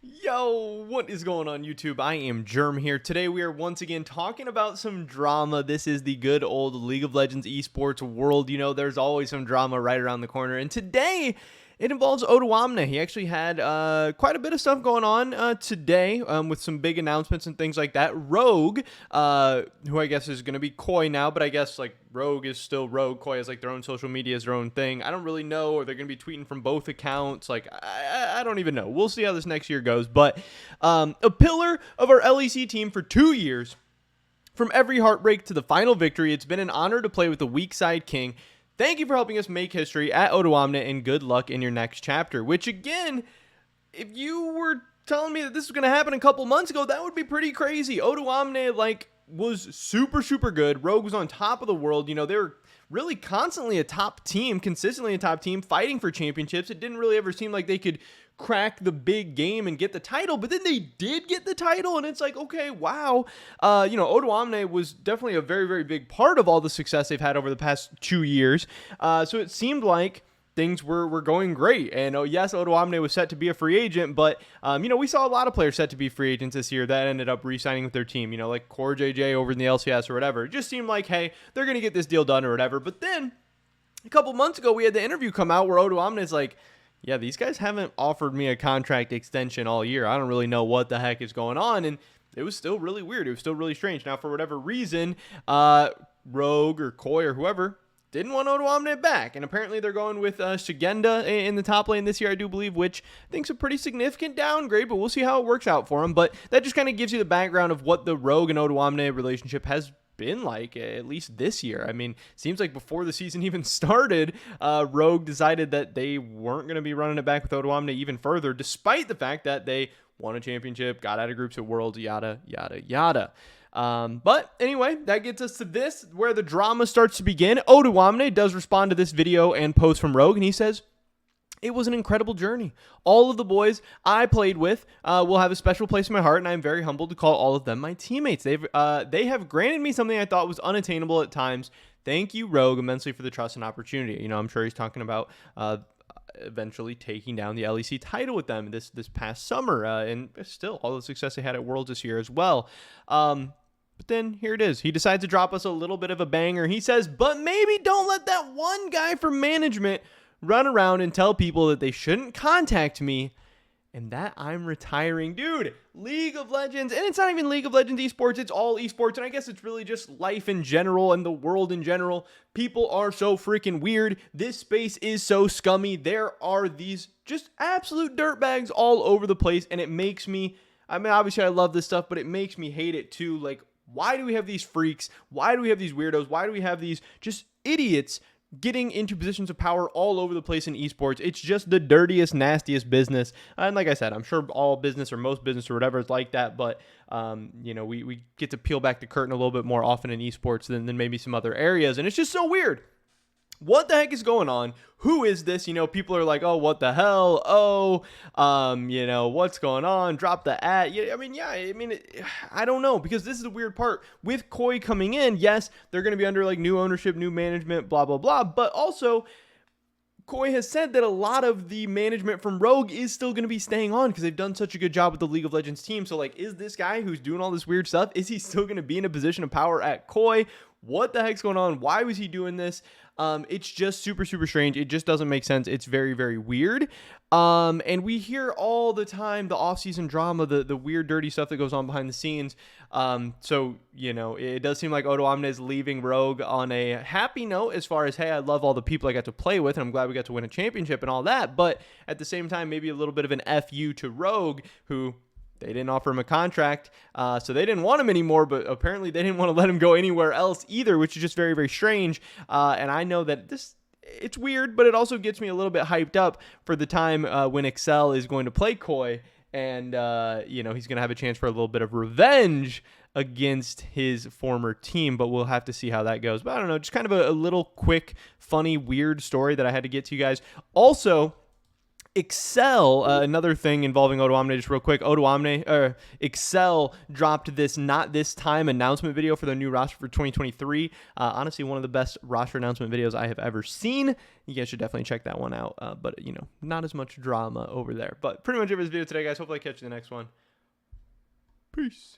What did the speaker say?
Yo, what is going on YouTube? I am Germ here. Today we are once again talking about some drama. This is the good old League of Legends esports world. You know, there's always some drama right around the corner. And today it involves Odo Drama. He actually had quite a bit of stuff going on today with some big announcements and things like that. Rogue, who I guess is going to be Koi now, but I guess like Rogue is still Rogue. Koi has like their own social media, their own thing. I don't really know, or they're going to be tweeting from both accounts. Like, I don't even know. We'll see how this next year goes. But a pillar of our LEC team for 2 years. From every heartbreak to the final victory, it's been an honor to play with the weak side king. Thank you for helping us make history at Odo Drama, and good luck in your next chapter. Which, again, if you were telling me that this was going to happen a couple months ago, that would be pretty crazy. Odo Drama, like, was super, super good. Rogue was on top of the world. You know, they were really constantly a top team, consistently a top team, fighting for championships. It didn't really ever seem like they could crack the big game and get the title, but then they did get the title, and it's like, okay, wow. You know, Odo Drama was definitely a very, very big part of all the success they've had over the past 2 years. So it seemed like things were going great. And yes, Odo Drama was set to be a free agent, but you know, we saw a lot of players set to be free agents this year that ended up re-signing with their team, you know, like Core JJ over in the LCS or whatever. It just seemed like, hey, they're going to get this deal done or whatever. But then a couple months ago, we had the interview come out where Odo Drama is like, yeah, these guys haven't offered me a contract extension all year. I don't really know what the heck is going on. And it was still really weird. It was still really strange. Now, for whatever reason, Rogue or Koi or whoever didn't want Odo Drama back. And apparently they're going with Shigenda in the top lane this year, I do believe, which I think is a pretty significant downgrade, but we'll see how it works out for him. But that just kind of gives you the background of what the Rogue and Odo Drama relationship has been like, at least this year. I mean, seems like before the season even started, Rogue decided that they weren't going to be running it back with Odo Drama even further, despite the fact that they won a championship, got out of groups at Worlds, yada, yada, yada. But anyway, that gets us to this, where the drama starts to begin. Odo Drama does respond to this video and post from Rogue, and he says, "It was an incredible journey. All of the boys I played with will have a special place in my heart, and I'm very humbled to call all of them my teammates. They have granted me something I thought was unattainable at times. Thank you, Rogue, immensely for the trust and opportunity." You know, I'm sure he's talking about eventually taking down the LEC title with them this past summer, and still all the success they had at Worlds this year as well. But then here it is. He decides to drop us a little bit of a banger. He says, "But maybe don't let that one guy from management run around and tell people that they shouldn't contact me and that I'm retiring." Dude, League of Legends, and it's not even League of Legends esports, it's all esports, and I guess it's really just life in general and the world in general. People are so freaking weird. This space is so scummy. There are these just absolute dirtbags all over the place, and it makes me, I mean, obviously I love this stuff, but it makes me hate it too. Like, why do we have these freaks? Why do we have these weirdos? Why do we have these just idiots getting into positions of power all over the place in esports? It's just the dirtiest, nastiest business. And like I said, I'm sure all business or most business or whatever is like that. But, you know, we get to peel back the curtain a little bit more often in esports than maybe some other areas. And it's just so weird. What the heck is going on? Who is this? You know, people are like, oh, what the hell? Oh, you know, what's going on? Drop the ad. Yeah, I mean, I don't know, because this is the weird part. With Koi coming in, yes, they're going to be under like new ownership, new management, blah, blah, blah. But also, Koi has said that a lot of the management from Rogue is still going to be staying on because they've done such a good job with the League of Legends team. So, like, is this guy who's doing all this weird stuff, is he still going to be in a position of power at Koi? What the heck's going on? Why was he doing this? It's just super, super strange. It just doesn't make sense. It's very, very weird. And we hear all the time the off-season drama, the weird, dirty stuff that goes on behind the scenes. So, you know, it does seem like Odo Drama is leaving Rogue on a happy note as far as, hey, I love all the people I got to play with, and I'm glad we got to win a championship and all that. But at the same time, maybe a little bit of an FU to Rogue, who they didn't offer him a contract, so they didn't want him anymore, but apparently they didn't want to let him go anywhere else either, which is just very, very strange. And I know that it's weird, but it also gets me a little bit hyped up for the time when Excel is going to play Koi, and, you know, he's going to have a chance for a little bit of revenge against his former team, but we'll have to see how that goes. But I don't know, just kind of a little quick, funny, weird story that I had to get to you guys. Also, Excel, another thing involving Odo Omne, just real quick. Excel dropped this "Not This Time" announcement video for their new roster for 2023. Honestly, one of the best roster announcement videos I have ever seen. You guys should definitely check that one out. But not as much drama over there. But pretty much it for this video today, guys. Hopefully I catch you in the next one. Peace.